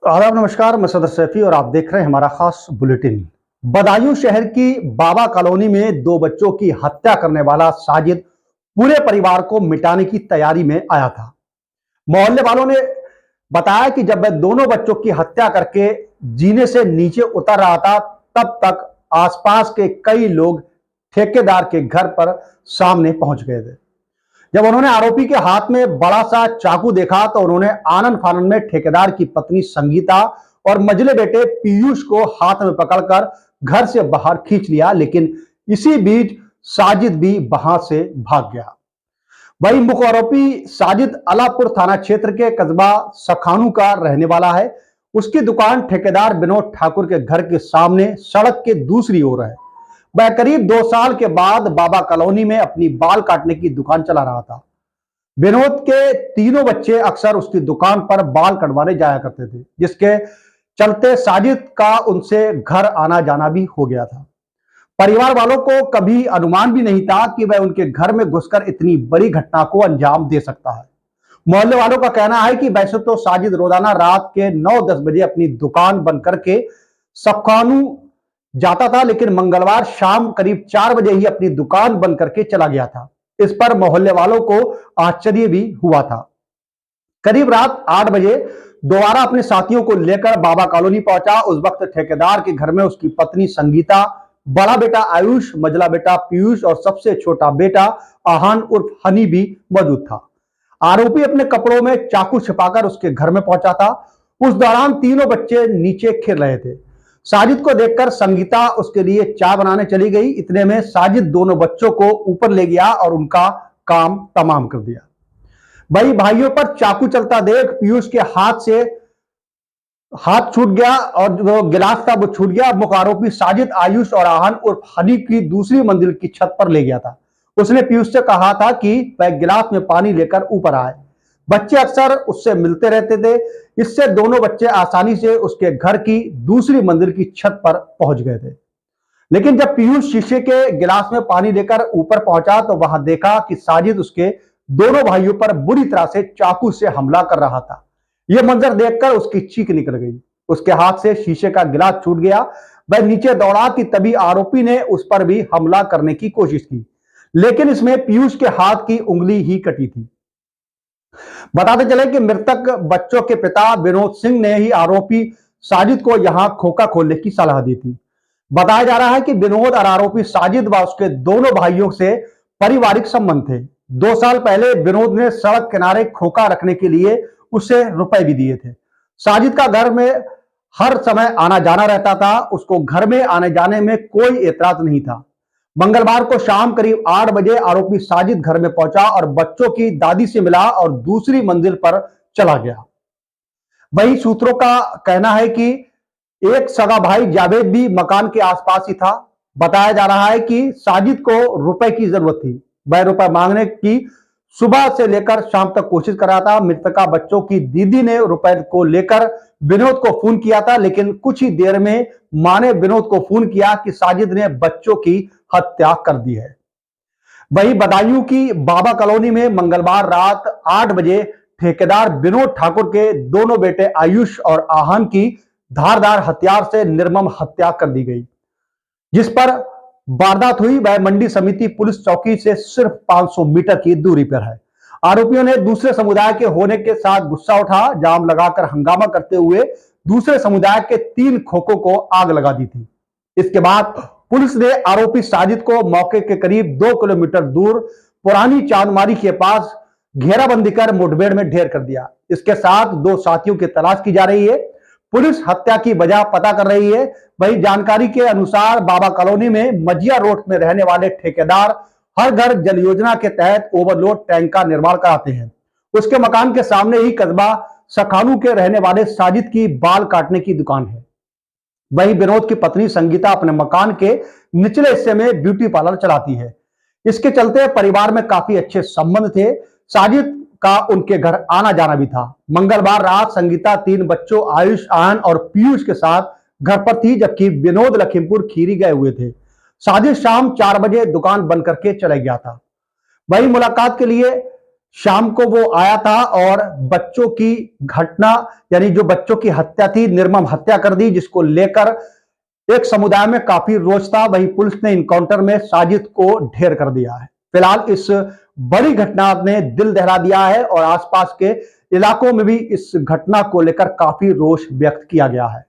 आदाब नमस्कार, मैं सदर सैफी और आप देख रहे हैं हमारा खास बुलेटिन। बदायूं शहर की बाबा कॉलोनी में दो बच्चों की हत्या करने वाला साजिद पूरे परिवार को मिटाने की तैयारी में आया था। मोहल्ले वालों ने बताया कि जब वह दोनों बच्चों की हत्या करके जीने से नीचे उतर रहा था, तब तक आसपास के कई लोग ठेकेदार के घर पर सामने पहुंच गए थे। जब उन्होंने आरोपी के हाथ में बड़ा सा चाकू देखा तो उन्होंने आनन फानन में ठेकेदार की पत्नी संगीता और मझले बेटे पीयूष को हाथ में पकड़कर घर से बाहर खींच लिया, लेकिन इसी बीच साजिद भी वहां से भाग गया। वही मुख्य आरोपी साजिद अलापुर थाना क्षेत्र के कस्बा सखानू का रहने वाला है। उसकी दुकान ठेकेदार विनोद ठाकुर के घर के सामने सड़क के दूसरी ओर है। वह करीब 2 साल के बाद बाबा कॉलोनी में अपनी बाल काटने की दुकान चला रहा था। विनोद के तीनों बच्चे अक्सर उसकी दुकान पर बाल कटवाने जाया करते थे, जिसके चलते साजिद का उनसे घर आना जाना भी हो गया था। परिवार वालों को कभी अनुमान भी नहीं था कि वह उनके घर में घुसकर इतनी बड़ी घटना को अंजाम दे सकता है। मोहल्ले वालों का कहना है कि वैसे तो साजिद रोजाना रात के 9-10 बजे अपनी दुकान बंद करके सखानू जाता था, लेकिन मंगलवार शाम करीब 4 बजे ही अपनी दुकान बंद करके चला गया था। इस पर मोहल्ले वालों को आश्चर्य भी हुआ था। करीब रात 8 बजे दोबारा अपने साथियों को लेकर बाबा कॉलोनी पहुंचा। उस वक्त ठेकेदार के घर में उसकी पत्नी संगीता, बड़ा बेटा आयुष, मझला बेटा पीयूष और सबसे छोटा बेटा आहान उर्फ हनी भी मौजूद था। आरोपी अपने कपड़ों में चाकू छिपाकर उसके घर में पहुंचा था। उस दौरान तीनों बच्चे नीचे खेल रहे थे। साजिद को देखकर संगीता उसके लिए चाय बनाने चली गई। इतने में साजिद दोनों बच्चों को ऊपर ले गया और उनका काम तमाम कर दिया। वही भाइयों पर चाकू चलता देख पीयूष के हाथ से हाथ छूट गया और जो गिलास था वो छूट गया। मुख्य आरोपी साजिद आयुष और आहान उर्फ हनी की दूसरी मंजिल की छत पर ले गया था। उसने पीयूष से कहा था कि वह गिलास में पानी लेकर ऊपर आए। बच्चे अक्सर उससे मिलते रहते थे। इससे दोनों बच्चे आसानी से उसके घर की दूसरी मंजिल की छत पर पहुंच गए थे। लेकिन जब पीयूष शीशे के गिलास में पानी लेकर ऊपर पहुंचा तो वहां देखा कि साजिद उसके दोनों भाइयों पर बुरी तरह से चाकू से हमला कर रहा था। यह मंजर देखकर उसकी चीख निकल गई। उसके हाथ से शीशे का गिलास छूट गया। वह नीचे दौड़ा कि तभी आरोपी ने उस पर भी हमला करने की कोशिश की, लेकिन इसमें पीयूष के हाथ की उंगली ही कटी थी। बताते चले कि मृतक बच्चों के पिता विनोद सिंह ने ही आरोपी साजिद को यहां खोखा खोलने की सलाह दी थी। बताया जा रहा है कि विनोद और आरोपी साजिद व उसके दोनों भाइयों से पारिवारिक संबंध थे। 2 साल पहले विनोद ने सड़क किनारे खोखा रखने के लिए उसे रुपए भी दिए थे। साजिद का घर में हर समय आना जाना रहता था। उसको घर में आने जाने में कोई एतराज नहीं था। मंगलवार को शाम करीब 8 बजे आरोपी साजिद घर में पहुंचा और बच्चों की दादी से मिला और दूसरी मंजिल पर चला गया। वही सूत्रों का कहना है कि एक सगा भाई जावेद भी मकान के आसपास ही था। बताया जा रहा है कि साजिद को रुपए की जरूरत थी। वह रुपए मांगने की सुबह से लेकर शाम तक कोशिश कर रहा था। मृतका बच्चों की दीदी ने रुपए को लेकर विनोद को फोन किया था, लेकिन कुछ ही देर में मां ने विनोद को फोन किया कि साजिद ने बच्चों की हत्या कर दी है। वही बदायूं की बाबा कॉलोनी में मंगलवार रात 8 बजे ठेकेदार विनोद ठाकुर के दोनों बेटे आयुष और आहान की धारदार हथियार से निर्मम हत्या कर दी गई। जिस पर वारदात हुई वह मंडी समिति पुलिस चौकी से सिर्फ 500 मीटर की दूरी पर है। आरोपियों ने दूसरे समुदाय के होने के साथ गुस्सा उठा जाम लगाकर हंगामा करते हुए दूसरे समुदाय के 3 खोखों को आग लगा दी थी। इसके बाद पुलिस ने आरोपी साजिद को मौके के करीब 2 किलोमीटर दूर पुरानी चांदमारी के पास घेराबंदी कर मुठभेड़ में ढेर कर दिया। इसके साथ 2 साथियों की तलाश की जा रही है। पुलिस हत्या की वजह पता कर रही है। वही जानकारी के अनुसार बाबा कॉलोनी में मजिया रोड में रहने वाले ठेकेदार हर घर जल योजना के तहत ओवरलोड टैंक का निर्माण कराते हैं। उसके मकान के सामने ही कस्बा सखानू के रहने वाले साजिद की बाल काटने की दुकान है। वही विनोद की पत्नी संगीता अपने मकान के निचले हिस्से में ब्यूटी पार्लर चलाती है। इसके चलते परिवार में काफी अच्छे संबंध थे। साजिद का उनके घर आना जाना भी था। मंगलवार रात संगीता 3 बच्चों आयुष, आन और पीयूष के साथ घर पर थी, जबकि विनोद लखीमपुर खीरी गए हुए थे। साजिद शाम 4 बजे दुकान बंद करके चले गया था। वही मुलाकात के लिए शाम को वो आया था और बच्चों की घटना यानी जो बच्चों की हत्या थी, निर्मम हत्या कर दी, जिसको लेकर एक समुदाय में काफी रोष था। वहीं पुलिस ने इनकाउंटर में साजिद को ढेर कर दिया है। फिलहाल इस बड़ी घटना ने दिल दहला दिया है और आसपास के इलाकों में भी इस घटना को लेकर काफी रोष व्यक्त किया गया है।